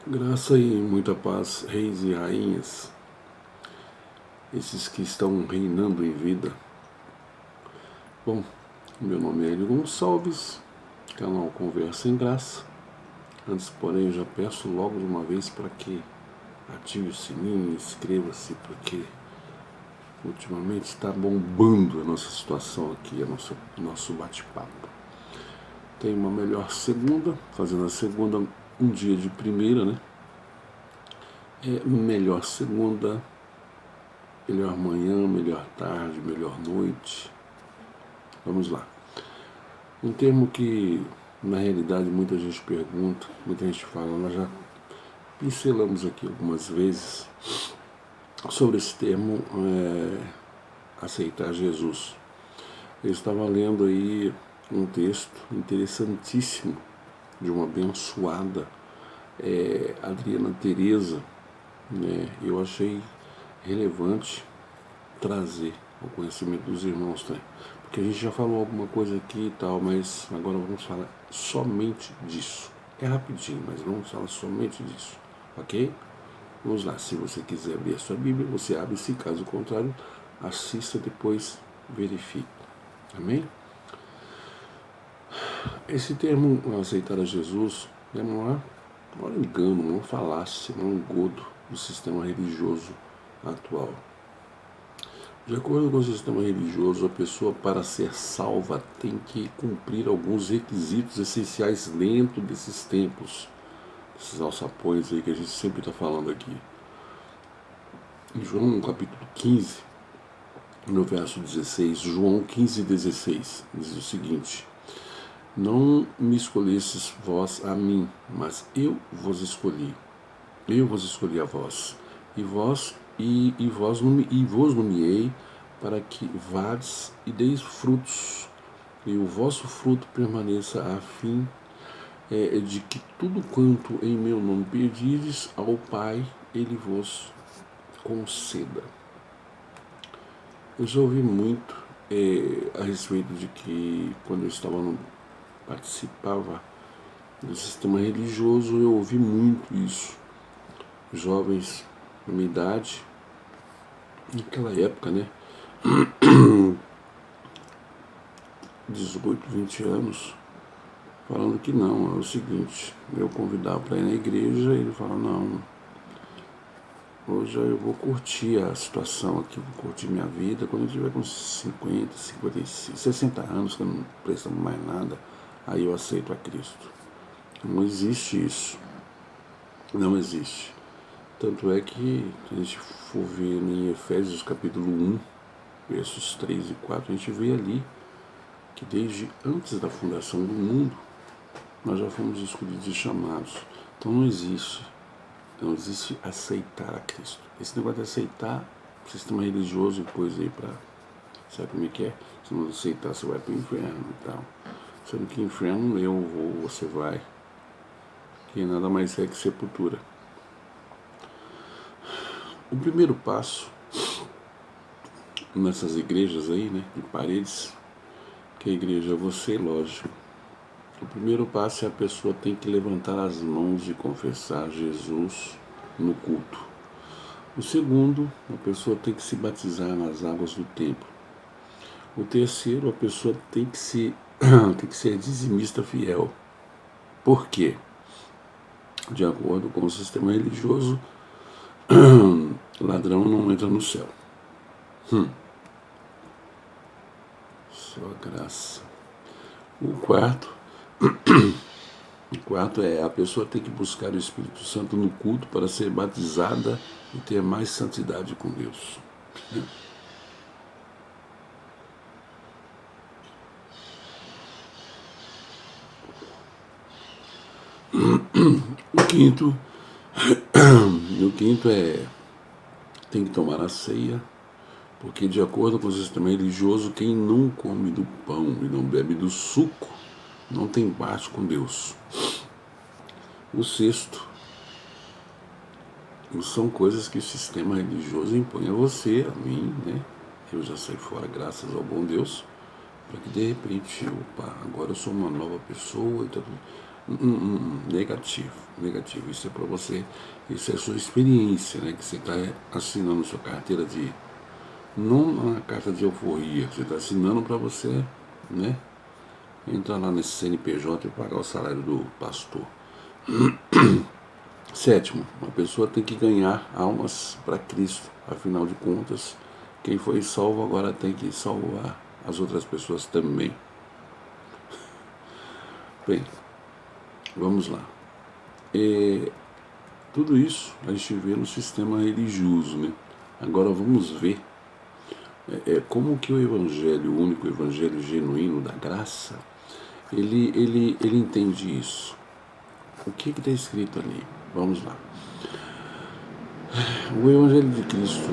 Graça e muita paz, reis e rainhas, esses que estão reinando em vida. Bom, meu nome é Hélio Gonçalves, canal Conversa em Graça. Antes, porém, eu já peço logo de uma vez para que ative o sininho e inscreva-se, porque ultimamente está bombando a nossa situação aqui, nosso bate-papo. Tem uma melhor segunda, fazendo a segunda um dia de primeira, né? Melhor segunda, melhor manhã, melhor tarde, melhor noite. Vamos lá. Um termo que, na realidade, muita gente pergunta, muita gente fala, nós já pincelamos aqui algumas vezes sobre esse termo, aceitar Jesus. Eu estava lendo aí um texto interessantíssimo de uma abençoada Adriana Teresa, né? Eu achei relevante trazer o conhecimento dos irmãos, né? Porque a gente já falou alguma coisa aqui e tal, mas agora vamos falar somente disso. É rapidinho, mas vamos falar somente disso, ok? Vamos lá, se você quiser ver a sua Bíblia, você abre, se caso contrário, assista, depois verifique. Amém? Esse termo, aceitar a Jesus, é um engano, uma falácia, um engodo do sistema religioso atual. De acordo com o sistema religioso, a pessoa, para ser salva, tem que cumprir alguns requisitos essenciais dentro desses templos, esses alçapões aí que a gente sempre está falando aqui. Em João capítulo 15, no verso 16, João 15, 16, diz o seguinte: Não me escolhestes vós a mim, mas eu vos escolhi a vós, e vos nomeei para que vades e deis frutos, e o vosso fruto permaneça, a fim de que tudo quanto em meu nome pedirdes ao Pai, Ele vos conceda. Eu já ouvi muito a respeito de que, quando eu participava do sistema religioso, eu ouvi muito isso. Jovens da minha idade, naquela época, né? 18, 20 anos, falando que não, é o seguinte, eu convidava para ir na igreja e ele falava, não, hoje eu vou curtir a situação aqui, vou curtir minha vida, quando eu tiver com 50, 55, 60 anos, que eu não presta mais nada, aí eu aceito a Cristo. Não existe isso. Não existe. Tanto é que, se a gente for ver em Efésios capítulo 1, versos 3 e 4, a gente vê ali que desde antes da fundação do mundo, nós já fomos escolhidos e chamados. Então não existe aceitar a Cristo. Esse negócio de aceitar o sistema religioso e coisa aí para... Sabe como é que é? Se não aceitar, você vai para o inferno e tal. Sendo que inferno eu vou, você vai. Que nada mais é que sepultura. O primeiro passo nessas igrejas aí, né, de paredes, que a igreja é você, lógico. O primeiro passo é a pessoa tem que levantar as mãos e confessar Jesus no culto. O segundo, a pessoa tem que se batizar nas águas do templo. O terceiro, a pessoa tem que ser dizimista fiel. Por quê? De acordo com o sistema religioso, ladrão não entra no céu. Só graça. O quarto é a pessoa tem que buscar o Espírito Santo no culto para ser batizada e ter mais santidade com Deus. O quinto tem que tomar a ceia, porque de acordo com o sistema religioso, quem não come do pão e não bebe do suco não tem parte com Deus. O sexto são coisas que o sistema religioso impõe a você, a mim, né? Eu já saí fora, graças ao bom Deus, para que de repente, opa, agora eu sou uma nova pessoa e tudo. Negativo, negativo. Isso é para você, isso é a sua experiência, né? Que você está assinando sua carteira de, não uma carta de euforia, você está assinando para você, né? Entrar lá nesse CNPJ e pagar o salário do pastor. Sétimo, uma pessoa tem que ganhar almas para Cristo. Afinal de contas, quem foi salvo agora tem que salvar as outras pessoas também. Bem, vamos lá. Tudo isso a gente vê no sistema religioso, né? Agora vamos ver como que o evangelho, o único evangelho genuíno da graça, ele entende isso. O que está escrito ali? Vamos lá. O evangelho de Cristo,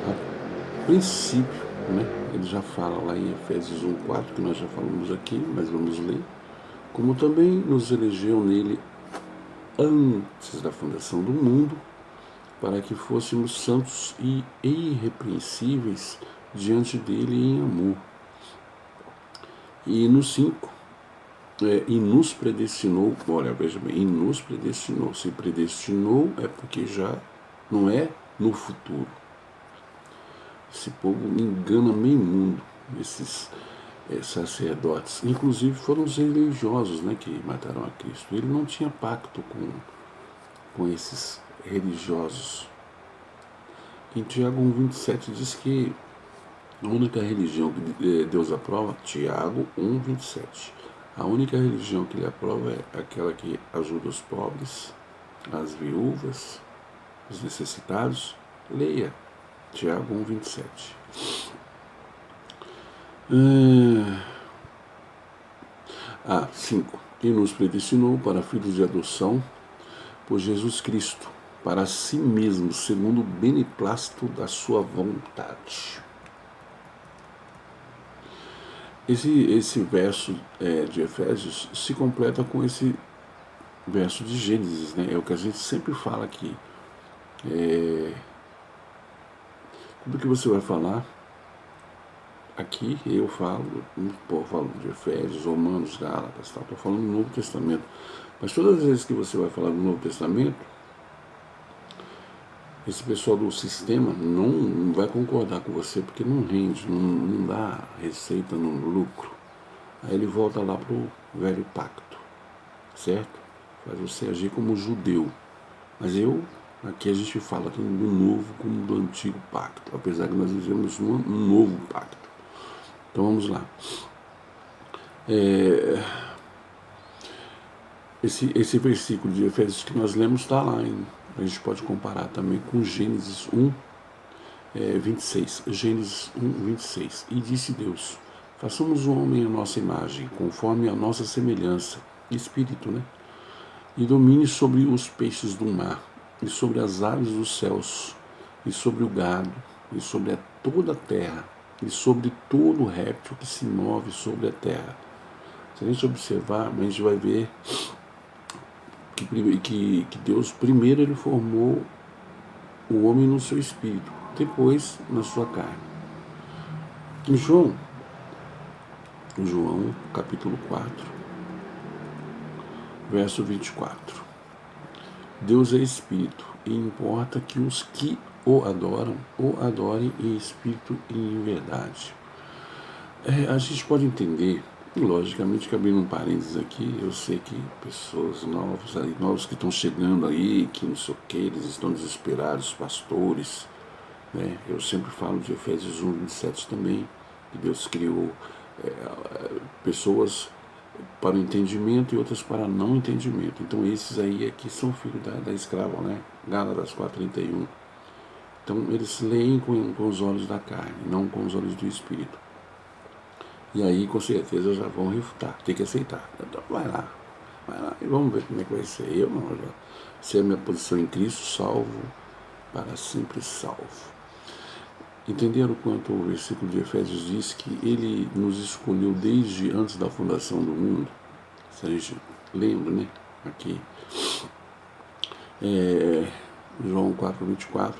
a princípio, né? Ele já fala lá em Efésios 1:4, que nós já falamos aqui, mas vamos ler. Como também nos elegeu nele antes da fundação do mundo, para que fôssemos santos e irrepreensíveis diante dele em amor. E no 5, e nos predestinou, olha, veja bem, e nos predestinou. Se predestinou é porque já não é no futuro. Esse povo engana meio mundo, esses sacerdotes. Inclusive foram os religiosos, né, que mataram a Cristo. Ele não tinha pacto com esses religiosos. Em Tiago 1:27 diz que a única religião que Deus aprova, Tiago 1:27, a única religião que ele aprova é aquela que ajuda os pobres, as viúvas, os necessitados. Leia Tiago 1:27. 5. E nos predestinou para filhos de adoção por Jesus Cristo, para si mesmo, segundo o beneplácito da sua vontade. Esse verso de Efésios se completa com esse verso de Gênesis, né? É o que a gente sempre fala aqui. Tudo que você vai falar aqui, eu falo de Efésios, Romanos, Gálatas, tal. Estou falando do Novo Testamento. Mas todas as vezes que você vai falar do Novo Testamento, esse pessoal do sistema não vai concordar com você, porque não rende, não dá receita no lucro. Aí ele volta lá para o velho pacto, certo? Faz você agir como judeu. Mas aqui a gente fala tanto do novo como do antigo pacto, apesar que nós vivemos um novo pacto. Então vamos lá. Esse versículo de Efésios que nós lemos está lá, a gente pode comparar também com Gênesis 1:26. Gênesis 1:26. E disse Deus: façamos o homem à nossa imagem, conforme a nossa semelhança, espírito, né? E domine sobre os peixes do mar, e sobre as aves dos céus, e sobre o gado, e sobre toda a terra, e sobre todo o réptil que se move sobre a terra. Se a gente observar, a gente vai ver que Deus primeiro ele formou o homem no seu espírito, depois na sua carne. Em João capítulo 4, verso 24. Deus é espírito e importa que os que o adorem em espírito e em verdade. A gente pode entender, logicamente que abrindo um parênteses aqui, eu sei que pessoas novos que estão chegando aí, que não sei o que, eles estão desesperados, pastores, né? Eu sempre falo de Efésios 1:27 também, que Deus criou pessoas para o entendimento e outras para não entendimento. Então esses aí aqui são filhos da escrava, né? Gálatas 4:31. Então eles leem com os olhos da carne, não com os olhos do espírito. E aí com certeza já vão refutar, tem que aceitar. Então vai lá e vamos ver como é que vai ser. Eu não, já sei a minha posição em Cristo, salvo, para sempre salvo. Entenderam quanto o versículo de Efésios diz que ele nos escolheu desde antes da fundação do mundo? Se a gente lembra, né? Aqui. João 4:24,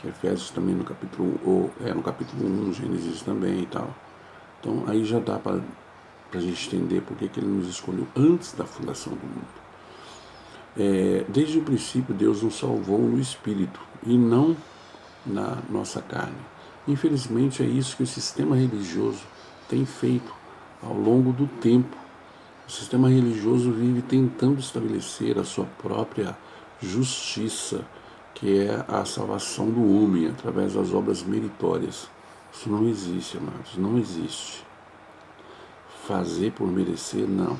Efésios também no capítulo 1, Gênesis também e tal. Então aí já dá para a gente entender por que ele nos escolheu antes da fundação do mundo. Desde o princípio, Deus nos salvou no Espírito e não na nossa carne. Infelizmente, é isso que o sistema religioso tem feito ao longo do tempo. O sistema religioso vive tentando estabelecer a sua própria justiça, que é a salvação do homem através das obras meritórias. Isso não existe, amados, não existe. Fazer por merecer, não.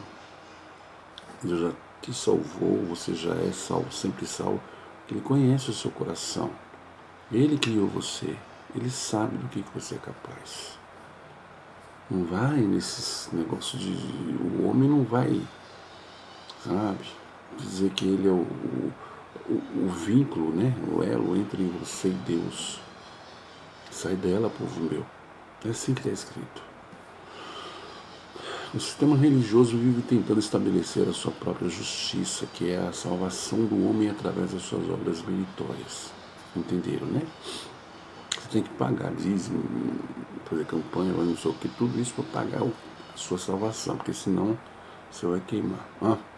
Deus já te salvou, você já é salvo, sempre salvo. Ele conhece o seu coração. Ele criou você. Ele sabe do que você é capaz. Não vai nesses negócios de... O homem não vai, sabe, dizer que ele é o vínculo, né? O elo entre você e Deus. Sai dela, povo meu. É assim que está escrito. O sistema religioso vive tentando estabelecer a sua própria justiça, que é a salvação do homem através das suas obras meritórias. Entenderam, né? Você tem que pagar dízimo, fazer campanha, não sei o que, tudo isso para pagar a sua salvação, porque senão você vai queimar.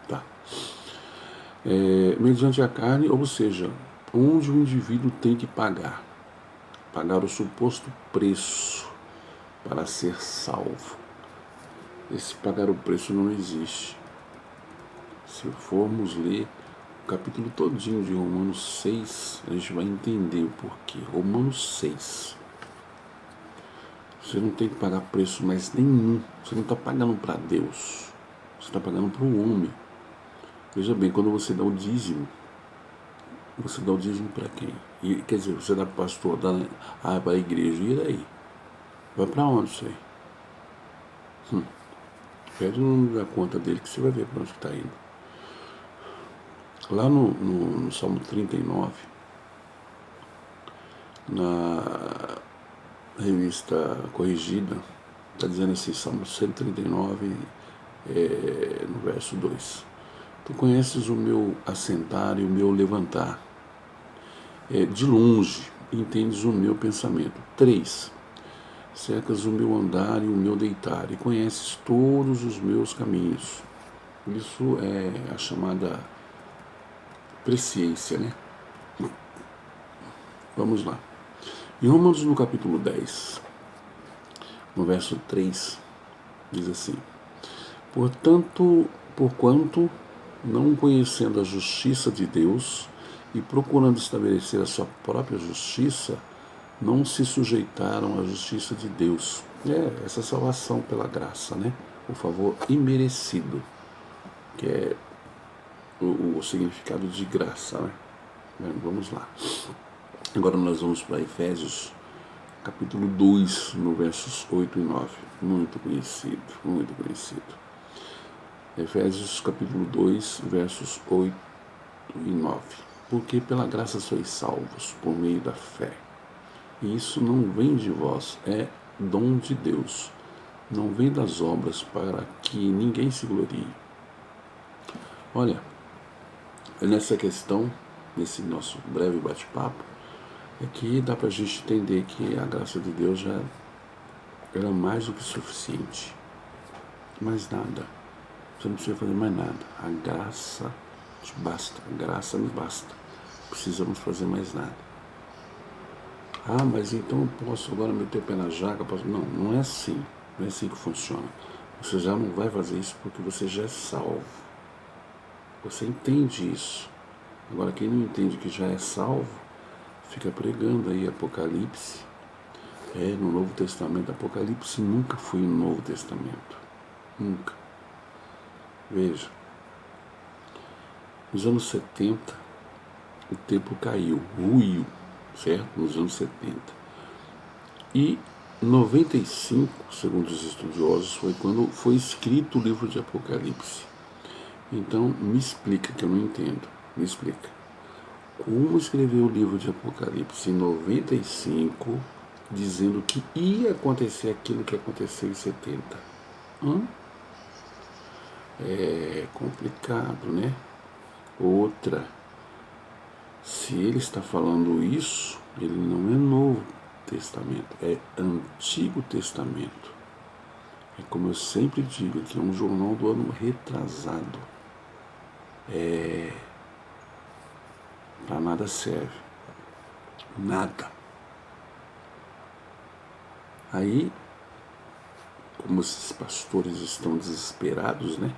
Tá. Mediante a carne, ou seja, onde o indivíduo tem que pagar o suposto preço para ser salvo. Esse pagar o preço não existe. Se formos ler o capítulo todinho de Romanos 6, a gente vai entender o porquê. Romanos 6. Você não tem que pagar preço mais nenhum. Você não está pagando para Deus. Você está pagando para o homem. Veja bem, quando você dá o dízimo, você dá o dízimo para quem? Quer dizer, você dá para o pastor, dá para a igreja, e daí? Vai para onde isso aí? Pede o nome da conta dele que você vai ver para onde está indo. Lá no Salmo 39, na revista corrigida, está dizendo assim, Salmo 139, no verso 2. Tu conheces o meu assentar e o meu levantar. De longe entendes o meu pensamento. 3. Cercas o meu andar e o meu deitar, e conheces todos os meus caminhos. Isso é a chamada presciência, né? Vamos lá. Em Romanos, no capítulo 10, no verso 3, diz assim: Porquanto, não conhecendo a justiça de Deus e procurando estabelecer a sua própria justiça, não se sujeitaram à justiça de Deus. Essa salvação pela graça, né? O favor imerecido, que é o significado de graça, né? Vamos lá. Agora nós vamos para Efésios, capítulo 2, no versos 8 e 9. Muito conhecido, muito conhecido. Efésios, capítulo 2, versos 8 e 9. Porque pela graça sois salvos, por meio da fé. E isso não vem de vós, é dom de Deus. Não vem das obras para que ninguém se glorie. Olha, nessa questão, nesse nosso breve bate-papo, é que dá para a gente entender que a graça de Deus já era mais do que suficiente. Mais nada. Você não precisa fazer mais nada. A graça te basta. A graça me basta. Precisamos fazer mais nada. Mas então eu posso agora meter o pé na jaca? Não, não é assim. Não é assim que funciona. Você já não vai fazer isso porque você já é salvo. Você entende isso. Agora, quem não entende que já é salvo, fica pregando aí Apocalipse. No Novo Testamento. Apocalipse nunca foi no Novo Testamento. Nunca. Veja. Nos anos 70, o templo caiu, ruiu, certo? Nos anos 70. E 95, segundo os estudiosos, foi quando foi escrito o livro de Apocalipse. Então, me explica, que eu não entendo. Me explica. Como escreveu o livro de Apocalipse em 95, dizendo que ia acontecer aquilo que aconteceu em 70? É complicado, né? Outra, se ele está falando isso, ele não é Novo Testamento, é Antigo Testamento. É como eu sempre digo, que é um jornal do ano retrasado. nada serve. Nada. Aí, como esses pastores estão desesperados, né?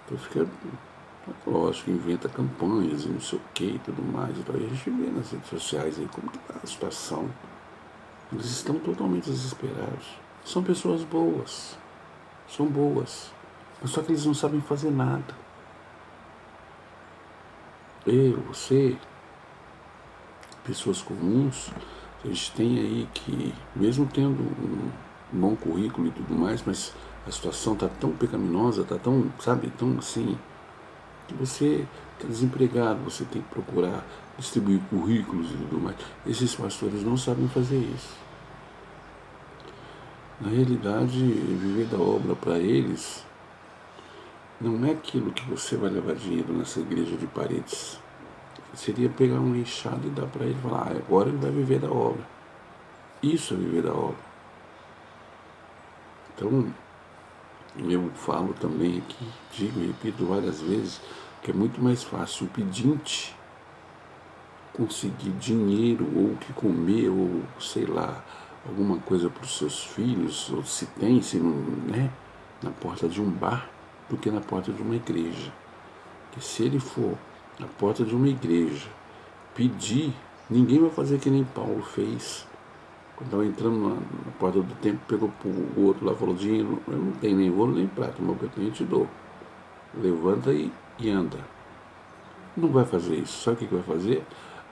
Então fica, lógico, inventa campanhas e não sei o que e tudo mais. Então aí a gente vê nas redes sociais aí como que tá a situação. Eles estão totalmente desesperados. São pessoas boas. São boas. Mas só que eles não sabem fazer nada. Eu, você, pessoas comuns, a gente tem aí que, mesmo tendo um bom currículo e tudo mais, mas a situação está tão pecaminosa, está tão, sabe, tão assim, que você está desempregado, você tem que procurar distribuir currículos e tudo mais. Esses pastores não sabem fazer isso. Na realidade, viver da obra para eles não é aquilo que você vai levar dinheiro nessa igreja de paredes. Seria pegar um enxado e dar para ele e falar, agora ele vai viver da obra. Isso é viver da obra. Então, eu falo também aqui, digo e repito várias vezes, que é muito mais fácil o pedinte conseguir dinheiro ou o que comer, ou sei lá, alguma coisa para os seus filhos, ou se tem, se não, né, na porta de um bar, do que na porta de uma igreja. Porque se ele for na porta de uma igreja pedir, ninguém vai fazer que nem Paulo fez. Quando estava entrando na porta do templo, pegou o outro lá e falou, dinheiro, eu não tenho nem ouro nem prata, mas o que eu tenho eu te dou. Levanta e anda. Não vai fazer isso. Sabe o que vai fazer?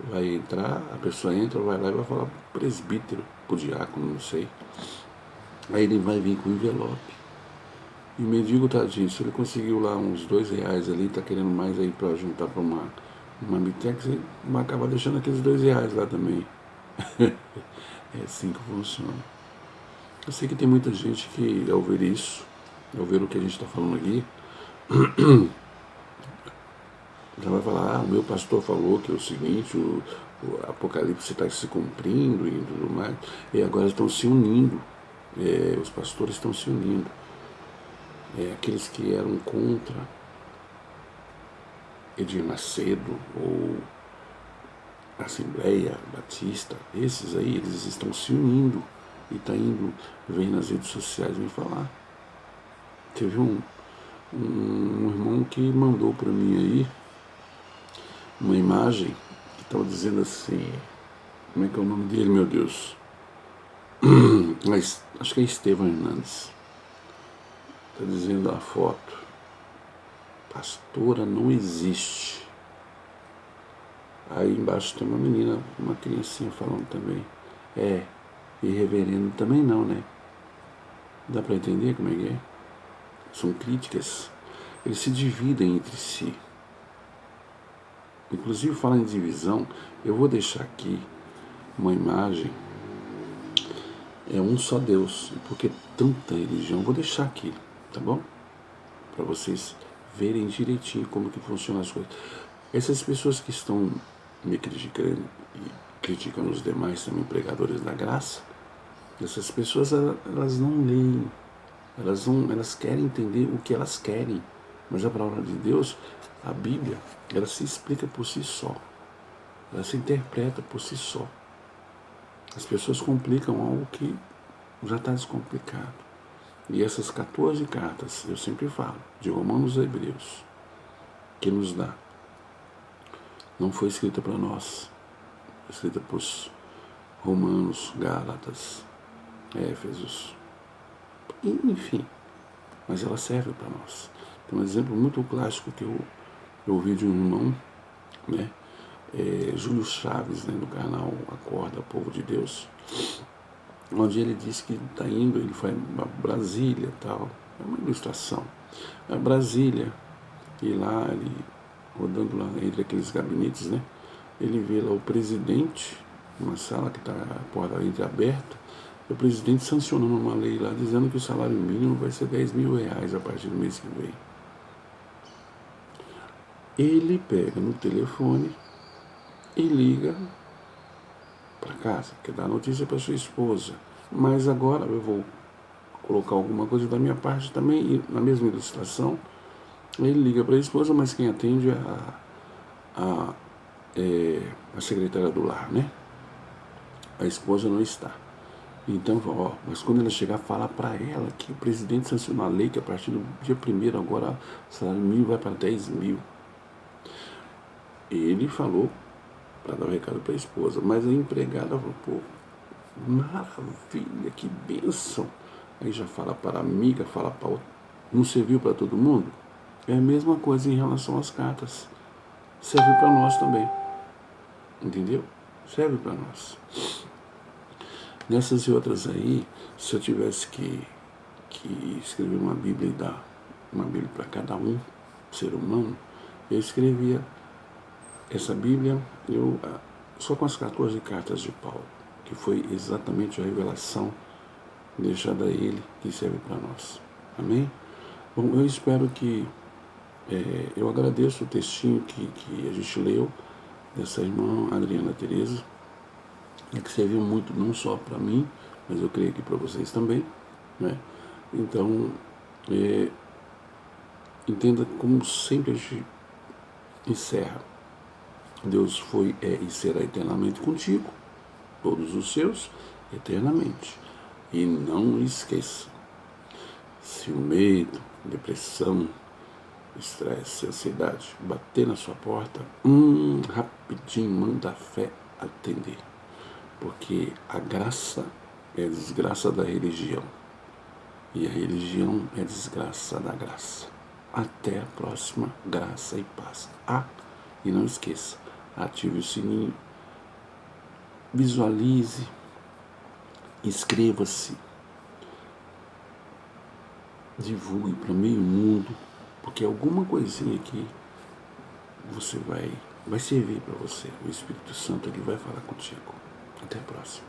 Vai entrar, a pessoa entra, vai lá e vai falar pro presbítero, pro diácono, não sei. Aí ele vai vir com o envelope. E o mendigo, tadinho, se ele conseguiu lá uns R$2 ali, tá querendo mais aí para juntar para uma bitex, ele vai acabar deixando aqueles R$2 lá também. É assim que funciona. Eu sei que tem muita gente que, ao ver isso, ao ver o que a gente está falando aqui, já vai falar, o meu pastor falou que é o seguinte, o Apocalipse está se cumprindo e tudo mais, e agora estão se unindo, os pastores estão se unindo. Aqueles que eram contra Edir Macedo ou Assembleia Batista, esses aí, eles estão se unindo e tá indo, vem nas redes sociais, vem falar. Teve um irmão que mandou para mim aí uma imagem que estava dizendo assim, como é que é o nome dele, meu Deus? Mas acho que é Estevão Hernandes. Está dizendo a foto, pastora não existe. Aí embaixo tem uma menina, uma criancinha falando também. E reverendo também não, né? Dá para entender como é que é? São críticas. Eles se dividem entre si. Inclusive, falando em divisão, eu vou deixar aqui uma imagem. É um só Deus. Porque tanta religião, eu vou deixar aqui, tá bom? Para vocês verem direitinho como que funcionam as coisas. Essas pessoas que estão me criticando e criticam os demais também pregadores da graça, essas pessoas elas não leem, elas querem entender o que elas querem, mas a palavra de Deus, a Bíblia, ela se explica por si só, ela se interpreta por si só. As pessoas complicam algo que já está descomplicado. E essas 14 cartas, eu sempre falo, de Romanos a Hebreus, que nos dá, não foi escrita para nós, foi escrita para os Romanos, Gálatas, Éfesos, enfim, mas ela serve para nós. Tem um exemplo muito clássico que eu ouvi de um irmão, né, Júlio Chaves, né, no canal Acorda, Povo de Deus, onde ele disse que está indo, ele foi a Brasília e tal, é uma ilustração, a Brasília, e lá ele, rodando lá entre aqueles gabinetes, né, ele vê lá o presidente, uma sala que está a porta entreaberta, o presidente sancionando uma lei lá, dizendo que o salário mínimo vai ser R$10.000 a partir do mês que vem. Ele pega no telefone e liga para casa, quer dar notícia para sua esposa. Mas agora eu vou colocar alguma coisa da minha parte também, e na mesma ilustração, ele liga para a esposa, mas quem atende é a a secretária do lar, né? A esposa não está. Então, ó, mas quando ela chegar, fala para ela que o presidente sancionou a lei que a partir do dia 1º agora o salário mínimo vai para 10 mil. Ele falou para dar um recado para a esposa, mas a empregada falou, pô, maravilha, que bênção. Aí já fala para a amiga, fala para outra. Não serviu para todo mundo? É a mesma coisa em relação às cartas. Serve para nós também. Entendeu? Serve para nós. Nessas e outras aí, se eu tivesse que escrever uma Bíblia e dar uma Bíblia para cada um, ser humano, eu escrevia essa Bíblia só com as 14 cartas de Paulo, que foi exatamente a revelação deixada a ele, que serve para nós. Amém? Bom, eu espero que... eu agradeço o textinho que a gente leu dessa irmã Adriana Tereza, que serviu muito não só para mim, mas eu creio que para vocês também, né? Então, entenda como sempre a gente encerra. Deus foi, e será eternamente contigo, todos os seus, eternamente. E não esqueça, se o medo, depressão, estresse, ansiedade bater na sua porta, rapidinho manda a fé atender. Porque a graça é a desgraça da religião. E a religião é a desgraça da graça. Até a próxima, graça e paz. E não esqueça, ative o sininho, visualize, inscreva-se, divulgue para meio mundo, porque alguma coisinha aqui você vai servir para você. O Espírito Santo ele vai falar contigo. Até a próxima.